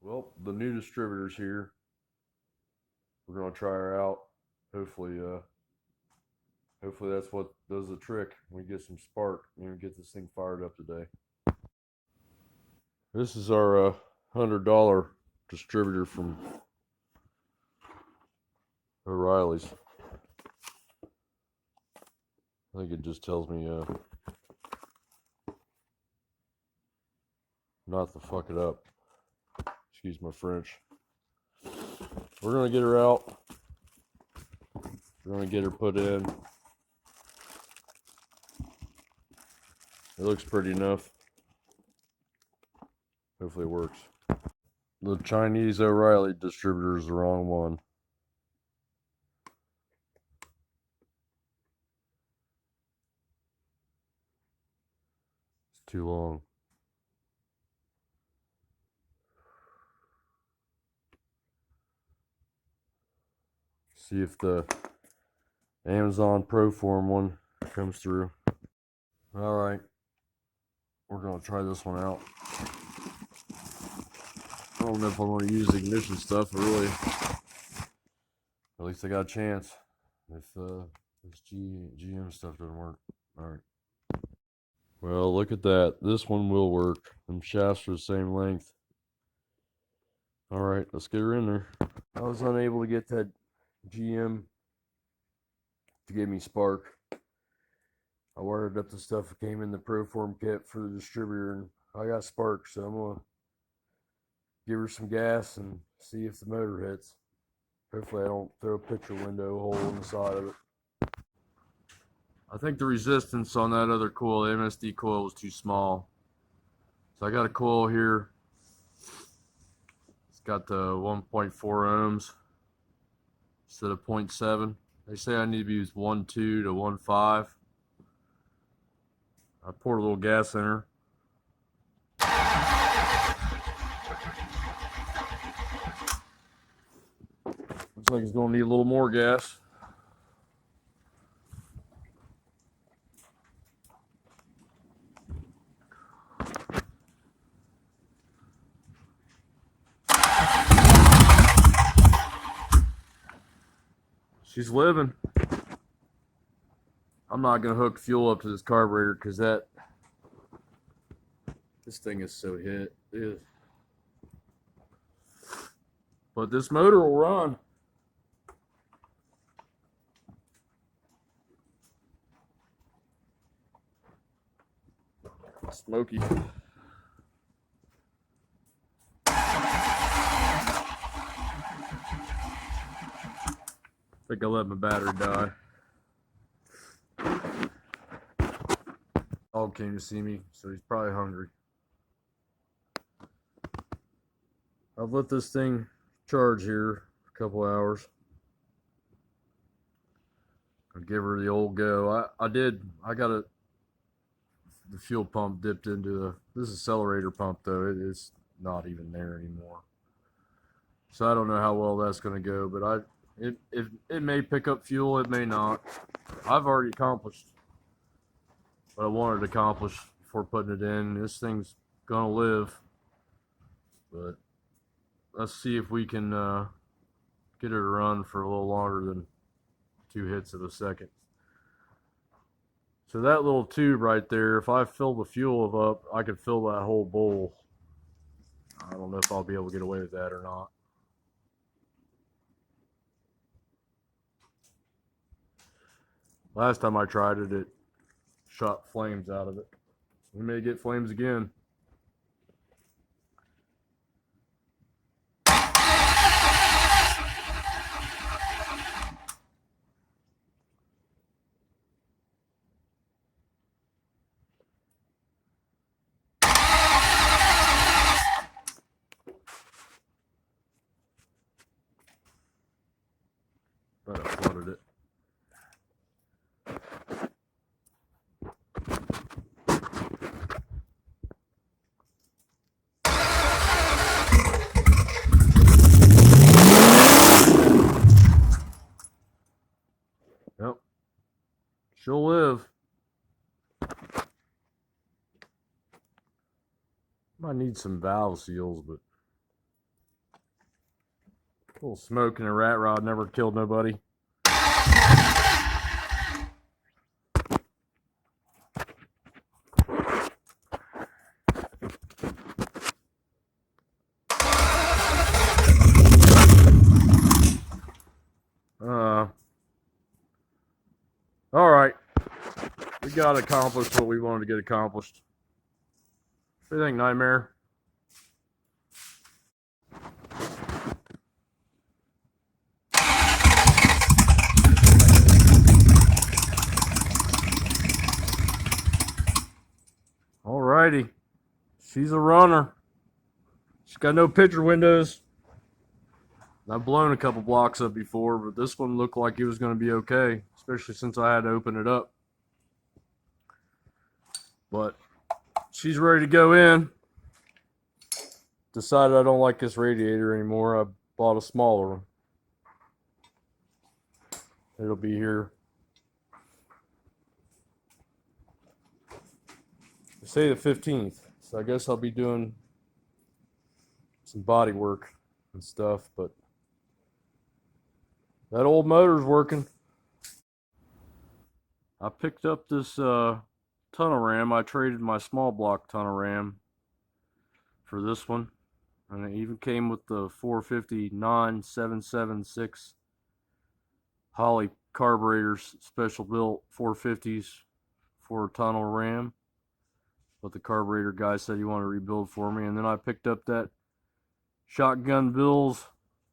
Well, the new distributor's here. We're gonna try her out. Hopefully, hopefully that's what does the trick. We get some spark and get this thing fired up today. This is our $100 distributor from O'Reilly's. I think it just tells me not to fuck it up. Excuse my French. We're gonna get her out. We're gonna get her put in. It looks pretty enough. Hopefully it works. The Chinese O'Reilly distributor is the wrong one. It's too long. See if the Amazon Proform one comes through. Alright. We're going to try this one out. I don't know if I'm going to use ignition stuff, but really, at least I got a chance if this GM stuff doesn't work. Alright. Well, look at that. This one will work. Them shafts are the same length. Alright, let's get her in there. I was unable to get that GM to give me spark. I wired up the stuff that came in the Proform kit for the distributor, and I got spark, so I'm gonna give her some gas and see if the motor hits. Hopefully I don't throw a picture window hole in the side of it. I think the resistance on that other coil, the MSD coil, was too small. So I got a coil here. It's got the 1.4 ohms instead of 0.7. They say I need to use 1.2 to 1.5. I poured a little gas in her. Looks like it's going to need a little more gas. She's living. I'm not going to hook fuel up to this carburetor because this thing is so hit. Ew. But this motor will run. Smoky. I think I let my battery die. Dog came to see me, so he's probably hungry. I've let this thing charge here a couple hours. I'll give her the old go. I got the fuel pump dipped into this accelerator pump though. It's not even there anymore. So I don't know how well that's going to go, but it may pick up fuel, it may not. I've already accomplished what I wanted to accomplish before putting it in. This thing's gonna live, but let's see if we can get her to run for a little longer than 2 hits of a second. So that little tube right there, if I fill the fuel up, I could fill that whole bowl. I don't know if I'll be able to get away with that or not. Last time I tried it, it shot flames out of it. We may get flames again. But I flooded it. Yep. She'll live. Might need some valve seals, but A little smoke and a rat rod never killed nobody. All right. We got accomplished what we wanted to get accomplished. What do you think, Nightmare? Alrighty. She's a runner. She's got no picture windows. I've blown a couple blocks up before, but this one looked like it was going to be okay, especially since I had to open it up. But she's ready to go in. Decided I don't like this radiator anymore. I bought a smaller one. It'll be here. They say the 15th, so I guess I'll be doing some body work and stuff, but that old motor's working. I picked up this tunnel ram. I traded my small block tunnel ram for this one, and it even came with the 450 9776 Holley carburetors, special built 450s for a tunnel ram. But the carburetor guy said he wanted to rebuild for me, and then I picked up that Shotgun Bill's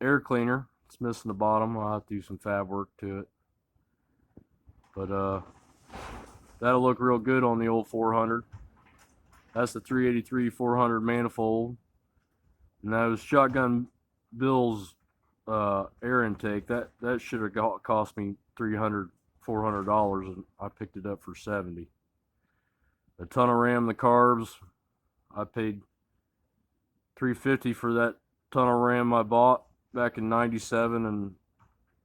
air cleaner. It's missing the bottom. I'll have to do some fab work to it, but that'll look real good on the old 400. That's the 383 400 manifold, and that was Shotgun Bill's air intake. That should have cost me $300-400, and I picked it up for $70. The tunnel ram, the carbs, I paid $350 for that tunnel ram I bought back in '97, and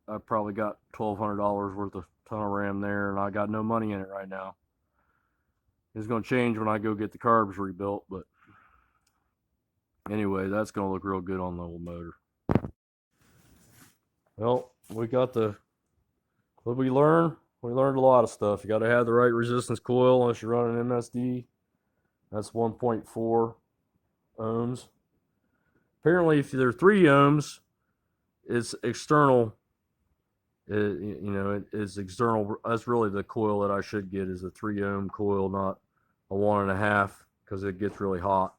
I probably got $1,200 worth of tunnel ram there, and I got no money in it right now. It's going to change when I go get the carbs rebuilt, but anyway, that's going to look real good on the old motor. Well, we got the, what we learned? We learned a lot of stuff. You got to have the right resistance coil unless you're running an MSD. That's 1.4 ohms. Apparently, if they're 3 ohms, it's external. It's external. That's really the coil that I should get, is a 3 ohm coil, not a 1.5, because it gets really hot.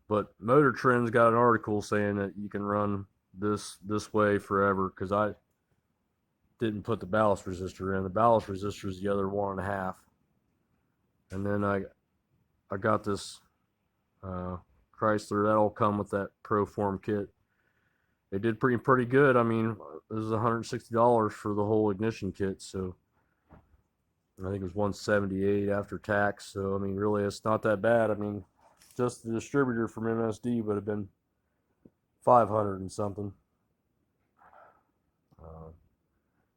But Motor Trend's got an article saying that you can run this way forever, because I didn't put the ballast resistor in. The ballast resistor is the other 1.5. And then I got this Chrysler. That'll come with that Proform kit. They did pretty good. I mean, this is $160 for the whole ignition kit, so I think it was $178 after tax. So I mean, really, it's not that bad. I mean, just the distributor from MSD would have been $500 and something.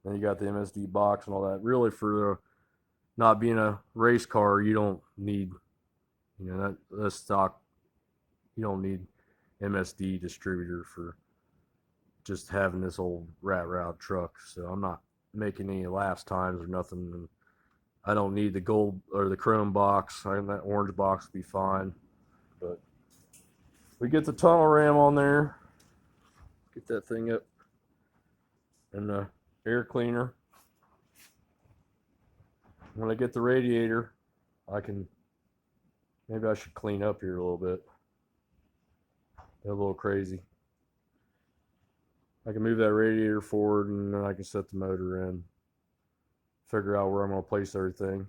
Then you got the MSD box and all that. Really, for not being a race car, you don't need, that's stock. You don't need MSD distributor for just having this old rat rod truck. So I'm not making any lapse times or nothing. And I don't need the gold or the chrome box. That orange box will be fine. But we get the tunnel ram on there. Get that thing up. And the air cleaner. When I get the radiator, maybe I should clean up here a little bit. They're a little crazy. I can move that radiator forward, and then I can set the motor in. Figure out where I'm going to place everything.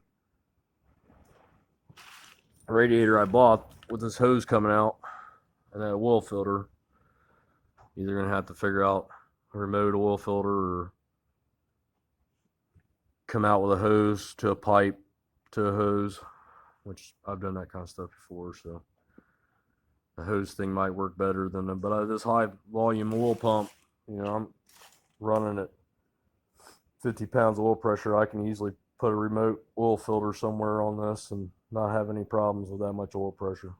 The radiator I bought with this hose coming out and that oil filter, either going to have to figure out a remote oil filter or come out with a hose to a pipe to a hose, which I've done that kind of stuff before, so the hose thing might work better than them. But this high volume oil pump, I'm running at 50 pounds of oil pressure. I can easily put a remote oil filter somewhere on this and not have any problems with that much oil pressure.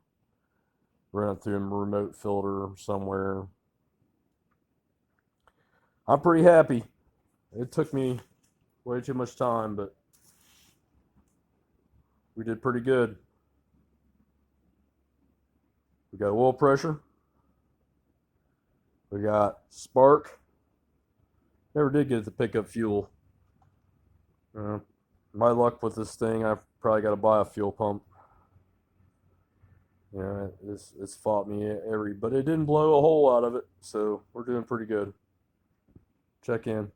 Run it through a remote filter somewhere. I'm pretty happy. It took me way too much time, but we did pretty good. We got oil pressure. We got spark. Never did get it to pick up fuel. My luck with this thing, I've probably got to buy a fuel pump. It's fought me but it didn't blow a hole out of it, so we're doing pretty good. Check in.